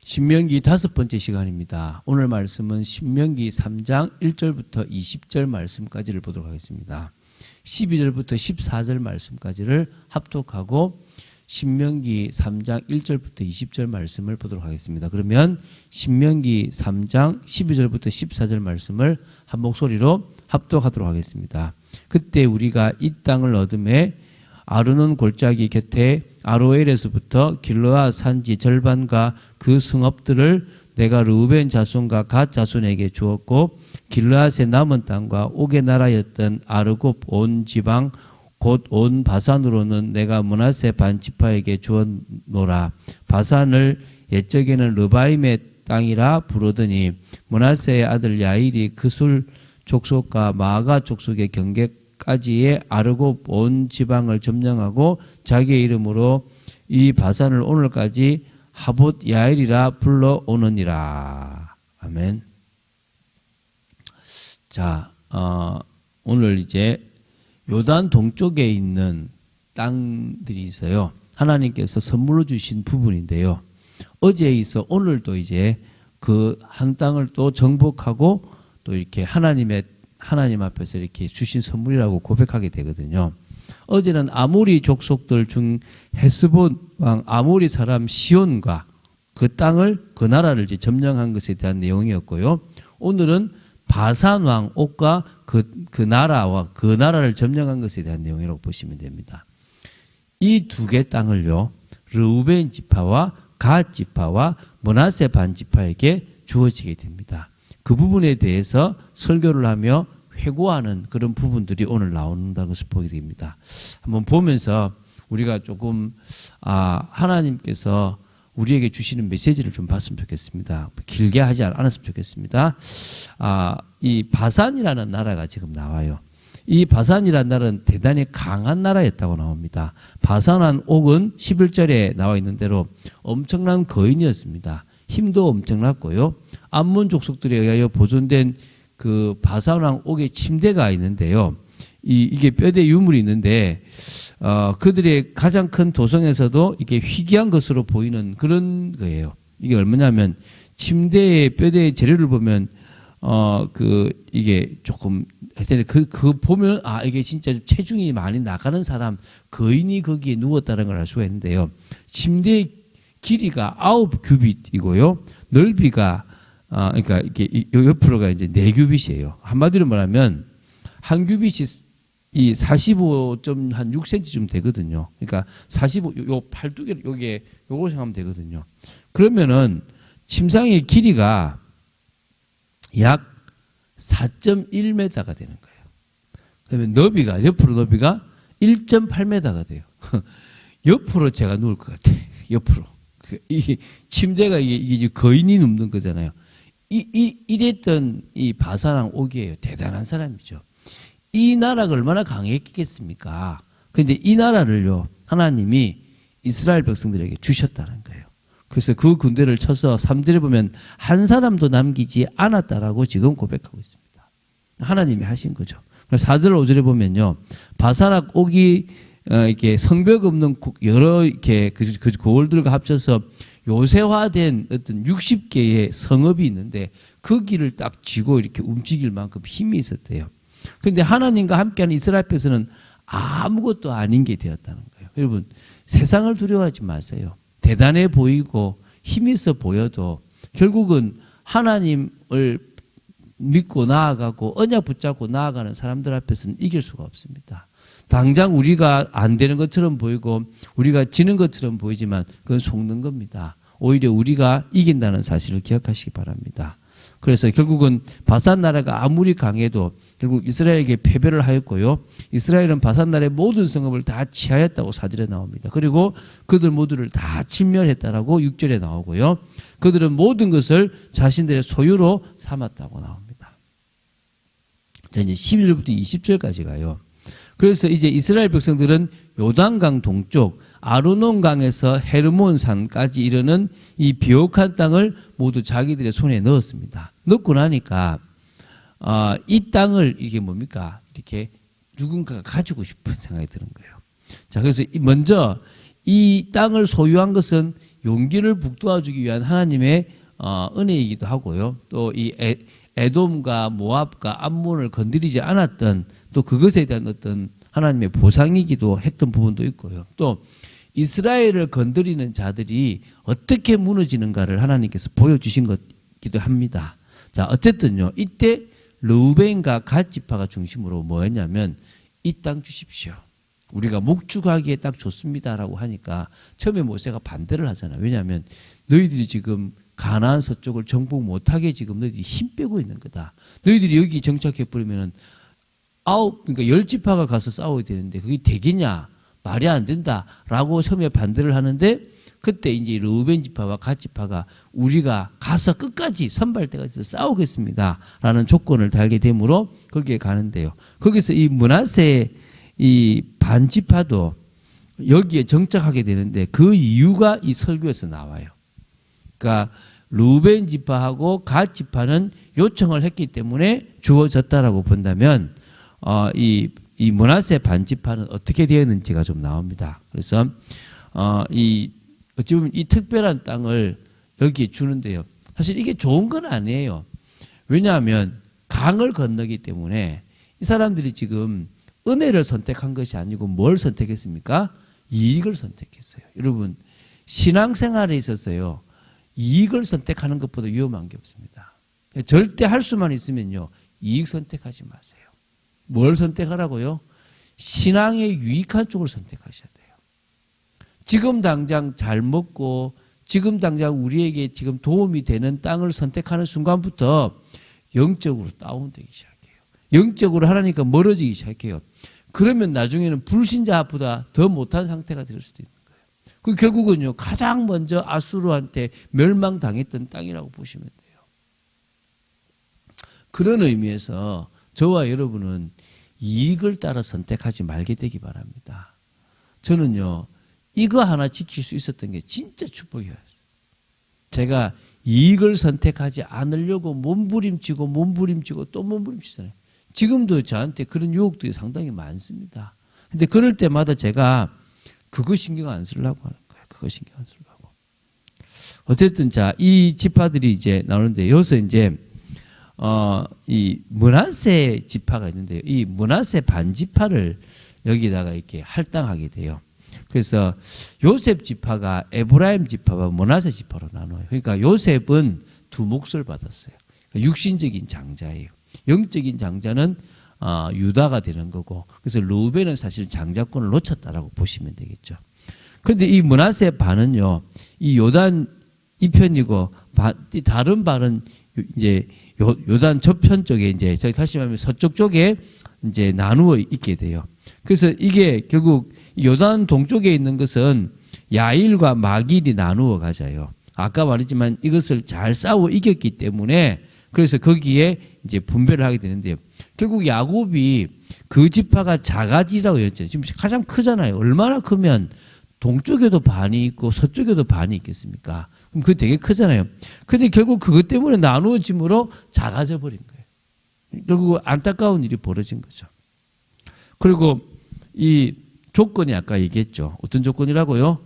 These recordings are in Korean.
신명기 5번째 시간입니다. 오늘 말씀은 신명기 3장 1절부터 20절 말씀까지를 보도록 하겠습니다. 12절부터 14절 말씀까지를 합독하고 신명기 3장 1절부터 20절 말씀을 보도록 하겠습니다. 그러면 신명기 3장 12절부터 14절 말씀을 한 목소리로 합독하도록 하겠습니다. 그때 우리가 이 땅을 얻음에 아르논 골짜기 곁에 아로엘에서부터 길르앗 산지 절반과 그 성읍들을 내가 르우벤 자손과 갓 자손에게 주었고 길르앗의 남은 땅과 옥의 나라였던 아르곱 온 지방 곧 온 바산으로는 내가 므낫세 반 지파에게 주었노라. 바산을 옛적에는 르바임의 땅이라 부르더니 므낫세의 아들 야일이 그술 족속과 마아가 족속의 경계까지의 아르곱 온 지방을 점령하고 자기의 이름으로 이 바산을 오늘까지 하봇 야일이라 불러오느니라. 아멘. 자, 오늘 이제 요단 동쪽에 있는 땅들이 있어요. 하나님께서 선물로 주신 부분인데요. 어제에 있어 오늘도 이제 그 한 땅을 또 정복하고 또 이렇게 하나님 앞에서 이렇게 주신 선물이라고 고백하게 되거든요. 어제는 아모리 족속들 중 헤스본 왕 아모리 사람 시온과 그 땅을 그 나라를 이제 점령한 것에 대한 내용이었고요. 오늘은 바산 왕 옥과 그 나라와 그 나라를 점령한 것에 대한 내용이라고 보시면 됩니다. 이 두 개 땅을요, 르우벤 지파와 갓 지파와 므낫세 반 지파에게 주어지게 됩니다. 그 부분에 대해서 설교를 하며 회고하는 그런 부분들이 오늘 나온다는 것을 보게 됩니다. 한번 보면서 우리가 조금 하나님께서 우리에게 주시는 메시지를 좀 봤으면 좋겠습니다. 길게 하지 않았으면 좋겠습니다. 이 바산이라는 나라가 지금 나와요. 이 바산이라는 나라는 대단히 강한 나라였다고 나옵니다. 바산한 옥은 11절에 나와 있는 대로 엄청난 거인이었습니다. 힘도 엄청났고요. 암몬 족속들에 의하여 보존된 그 바산왕 옥의 침대가 있는데요. 이게 뼈대 유물이 있는데 그들의 가장 큰 도성에서도 이게 희귀한 것으로 보이는 그런 거예요. 이게 얼마냐면 침대의 뼈대의 재료를 보면 이게 조금 그 보면 이게 진짜 체중이 많이 나가는 사람 거인이 거기에 누웠다는 걸 알 수가 있는데요. 침대의 길이가 9규빗이고요. 넓이가 그러니까 이게 옆으로가 이제 4규빗이에요. 한마디로 말하면 한 규빗이 이 45.6cm쯤 되거든요. 그러니까 45, 팔뚝에 요걸 생각하면 되거든요. 그러면은 침상의 길이가 약 4.1m가 되는 거예요. 그러면 옆으로 너비가 1.8m가 돼요. 옆으로 제가 누울 것 같아. 옆으로. 이 침대가 이게 거인이 눕는 거잖아요. 이랬던 이 바산왕 옥이에요. 대단한 사람이죠. 이 나라가 얼마나 강했겠습니까? 그런데 이 나라를요, 하나님이 이스라엘 백성들에게 주셨다는 거예요. 그래서 그 군대를 쳐서 3절에 보면 한 사람도 남기지 않았다라고 지금 고백하고 있습니다. 하나님이 하신 거죠. 4절, 5절에 보면요, 바산왕 옥이 이렇게 성벽 없는 여러 이렇게 그 고을들과 합쳐서 요새화된 어떤 60개의 성읍이 있는데 그 길을 딱 쥐고 이렇게 움직일 만큼 힘이 있었대요. 그런데 하나님과 함께하는 이스라엘 앞에서는 아무것도 아닌 게 되었다는 거예요. 여러분, 세상을 두려워하지 마세요. 대단해 보이고 힘 있어 보여도 결국은 하나님을 믿고 나아가고 언약 붙잡고 나아가는 사람들 앞에서는 이길 수가 없습니다. 당장 우리가 안 되는 것처럼 보이고 우리가 지는 것처럼 보이지만 그건 속는 겁니다. 오히려 우리가 이긴다는 사실을 기억하시기 바랍니다. 그래서 결국은 바산 나라가 아무리 강해도 결국 이스라엘에게 패배를 하였고요. 이스라엘은 바산 나라의 모든 성읍을 다 취하였다고 4절에 나옵니다. 그리고 그들 모두를 다 침멸했다라고 6절에 나오고요. 그들은 모든 것을 자신들의 소유로 삼았다고 나옵니다. 자, 이제 11절부터 20절까지 가요. 그래서 이제 이스라엘 백성들은 요단강 동쪽 아르논강에서 헤르몬 산까지 이르는 이 비옥한 땅을 모두 자기들의 손에 넣었습니다. 넣고 나니까 이 땅을 이게 뭡니까? 이렇게 누군가가 가지고 싶은 생각이 드는 거예요. 자, 그래서 먼저 이 땅을 소유한 것은 용기를 북돋아주기 위한 하나님의 은혜이기도 하고요. 또 이 에돔과 모압과 암몬을 건드리지 않았던 또 그것에 대한 어떤 하나님의 보상이기도 했던 부분도 있고요. 또 이스라엘을 건드리는 자들이 어떻게 무너지는가를 하나님께서 보여주신 것이기도 합니다. 자, 어쨌든요. 이때 르우벤과 갓 지파가 중심으로 뭐였냐면 이 땅 주십시오. 우리가 목축하기에 딱 좋습니다라고 하니까 처음에 모세가 반대를 하잖아요. 왜냐하면 너희들이 지금 가나안 서쪽을 정복 못하게 지금 너희들이 힘 빼고 있는 거다. 너희들이 여기 정착해버리면 그러니까 10지파가 가서 싸워야 되는데 그게 되겠냐? 말이 안 된다라고 처음에 반대를 하는데 그때 이제 르우벤 지파와 갓 지파가 우리가 가서 끝까지 선발대까지 싸우겠습니다라는 조건을 달게 되므로 거기에 가는데요. 거기서 이 므낫세 이 반지파도 여기에 정착하게 되는데 그 이유가 이 설교에서 나와요. 그러니까 르우벤 지파하고 갓 지파는 요청을 했기 때문에 주어졌다라고 본다면 이 므낫세 반지파는 어떻게 되었는지가 좀 나옵니다. 그래서 어찌 보면 이 특별한 땅을 여기에 주는데요. 사실 이게 좋은 건 아니에요. 왜냐하면 강을 건너기 때문에 이 사람들이 지금 은혜를 선택한 것이 아니고 뭘 선택했습니까? 이익을 선택했어요. 여러분 신앙생활에 있어서요. 이익을 선택하는 것보다 위험한 게 없습니다. 절대 할 수만 있으면요. 이익 선택하지 마세요. 뭘 선택하라고요? 신앙에 유익한 쪽을 선택하셔야 돼요. 지금 당장 잘 먹고 지금 당장 우리에게 지금 도움이 되는 땅을 선택하는 순간부터 영적으로 다운되기 시작해요. 영적으로 하나님과 멀어지기 시작해요. 그러면 나중에는 불신자보다 더 못한 상태가 될 수도 있는 거예요. 그 결국은요. 가장 먼저 아수르한테 멸망당했던 땅이라고 보시면 돼요. 그런 의미에서 저와 여러분은 이익을 따라 선택하지 말게 되기 바랍니다. 저는요. 이거 하나 지킬 수 있었던 게 진짜 축복이에요. 제가 이익을 선택하지 않으려고 몸부림치고 또 몸부림치잖아요. 지금도 저한테 그런 유혹들이 상당히 많습니다. 근데 그럴 때마다 제가 그거 신경 안 쓰려고 하는 거예요. 그거 신경 안 쓰려고. 어쨌든 자, 이 지파들이 이제 나오는데 여기서 이제 이 므낫세 지파가 있는데요. 이 므낫세 반지파를 여기다가 이렇게 할당하게 돼요. 그래서 요셉 지파가 에브라임 지파와 므낫세 지파로 나눠요. 그러니까 요셉은 두 몫을 받았어요. 그러니까 육신적인 장자예요. 영적인 장자는 유다가 되는 거고, 그래서 르우벤은 사실 장자권을 놓쳤다라고 보시면 되겠죠. 그런데 이 므낫세 반은요, 이 요단 이편이고 이 다른 반은 이제 요단 저편 쪽에 이제 저희 다시 말하면 서쪽 쪽에 이제 나누어 있게 돼요. 그래서 이게 결국 요단 동쪽에 있는 것은 야일과 마길이 나누어 가져요. 아까 말했지만 이것을 잘 싸워 이겼기 때문에 그래서 거기에 이제 분배를 하게 되는데요. 결국 야곱이 그 지파가 자가지라고 했잖아요. 지금 가장 크잖아요. 얼마나 크면 동쪽에도 반이 있고 서쪽에도 반이 있겠습니까? 그럼 그게 되게 크잖아요. 근데 결국 그것 때문에 나누어짐으로 작아져 버린 거예요. 결국 안타까운 일이 벌어진 거죠. 그리고 이 조건이 아까 얘기했죠. 어떤 조건이라고요?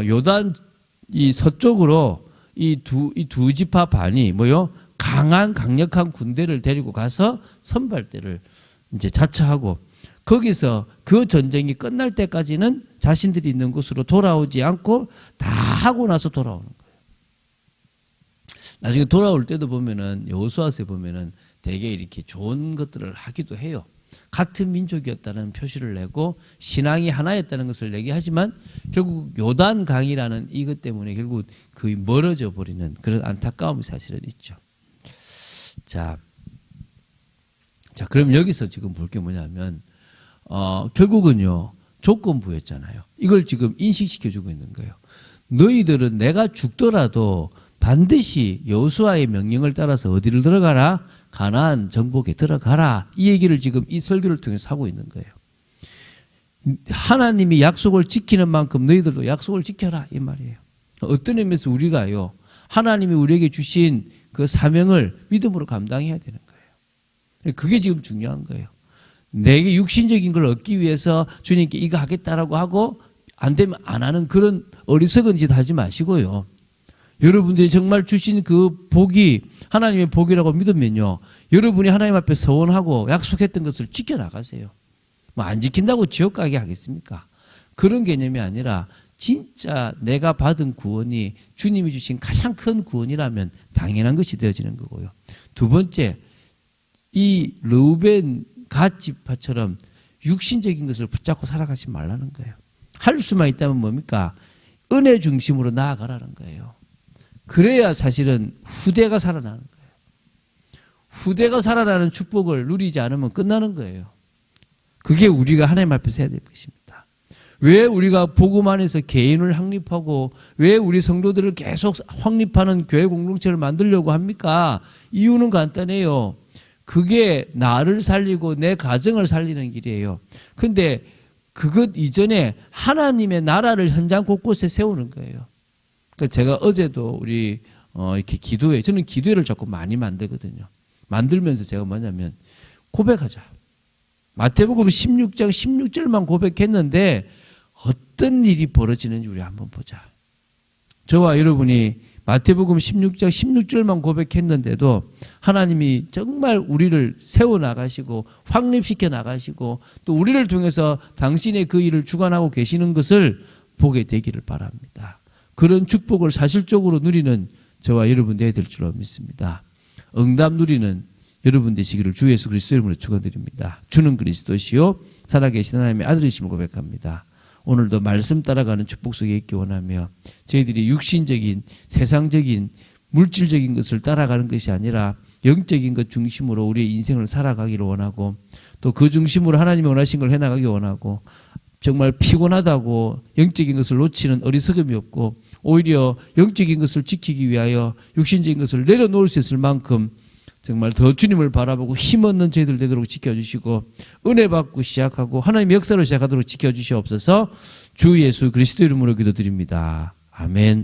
요단 이 서쪽으로 이 두 지파 반이 뭐요? 강력한 군대를 데리고 가서 선발대를 이제 자처하고 거기서 그 전쟁이 끝날 때까지는 자신들이 있는 곳으로 돌아오지 않고 다 하고 나서 돌아오는 거예요. 나중에 돌아올 때도 보면은 여호수아서에 보면은 되게 이렇게 좋은 것들을 하기도 해요. 같은 민족이었다는 표시를 내고 신앙이 하나였다는 것을 얘기하지만 결국 요단 강이라는 이것 때문에 결국 거의 멀어져 버리는 그런 안타까움이 사실은 있죠. 자, 그럼 여기서 지금 볼 게 뭐냐면 결국은요 조건부였잖아요. 이걸 지금 인식시켜주고 있는 거예요. 너희들은 내가 죽더라도 반드시 여호수아의 명령을 따라서 어디를 들어가라? 가나안 정복에 들어가라. 이 얘기를 지금 이 설교를 통해서 하고 있는 거예요. 하나님이 약속을 지키는 만큼 너희들도 약속을 지켜라 이 말이에요. 어떤 의미에서 우리가요 하나님이 우리에게 주신 그 사명을 믿음으로 감당해야 되는 거예요. 그게 지금 중요한 거예요. 내게 육신적인 걸 얻기 위해서 주님께 이거 하겠다라고 하고 안 되면 안 하는 그런 어리석은 짓 하지 마시고요. 여러분들이 정말 주신 그 복이 하나님의 복이라고 믿으면요. 여러분이 하나님 앞에 서원하고 약속했던 것을 지켜나가세요. 뭐 안 지킨다고 지옥 가게 하겠습니까? 그런 개념이 아니라 진짜 내가 받은 구원이 주님이 주신 가장 큰 구원이라면 당연한 것이 되어지는 거고요. 두 번째, 이 르우벤 갓 지파처럼 육신적인 것을 붙잡고 살아가지 말라는 거예요. 할 수만 있다면 뭡니까? 은혜 중심으로 나아가라는 거예요. 그래야 사실은 후대가 살아나는 거예요. 후대가 살아나는 축복을 누리지 않으면 끝나는 거예요. 그게 우리가 하나님 앞에서 해야 될 것입니다. 왜 우리가 복음 안에서 개인을 확립하고 왜 우리 성도들을 계속 확립하는 교회 공동체를 만들려고 합니까? 이유는 간단해요. 그게 나를 살리고 내 가정을 살리는 길이에요. 근데 그것 이전에 하나님의 나라를 현장 곳곳에 세우는 거예요. 제가 어제도 우리 이렇게 기도회, 저는 기도회를 자꾸 많이 만들거든요. 만들면서 제가 뭐냐면 고백하자. 마태복음 16장 16절만 고백했는데 어떤 일이 벌어지는지 우리 한번 보자. 저와 여러분이 마태복음 16장 16절만 고백했는데도 하나님이 정말 우리를 세워나가시고 확립시켜 나가시고 또 우리를 통해서 당신의 그 일을 주관하고 계시는 것을 보게 되기를 바랍니다. 그런 축복을 사실적으로 누리는 저와 여러분 되어야 될 줄로 믿습니다. 응답 누리는 여러분 되시기를 주 예수 그리스도 이름으로 축원드립니다. 주는 그리스도시요 살아계신 하나님의 아들이심을 고백합니다. 오늘도 말씀 따라가는 축복 속에 있기 원하며 저희들이 육신적인 세상적인 물질적인 것을 따라가는 것이 아니라 영적인 것 중심으로 우리의 인생을 살아가기를 원하고 또 그 중심으로 하나님이 원하신 걸 해나가기 원하고 정말 피곤하다고 영적인 것을 놓치는 어리석음이 없고 오히려 영적인 것을 지키기 위하여 육신적인 것을 내려놓을 수 있을 만큼 정말 더 주님을 바라보고 힘없는 저희들 되도록 지켜주시고 은혜 받고 시작하고 하나님의 역사로 시작하도록 지켜주시옵소서. 주 예수 그리스도 이름으로 기도드립니다. 아멘.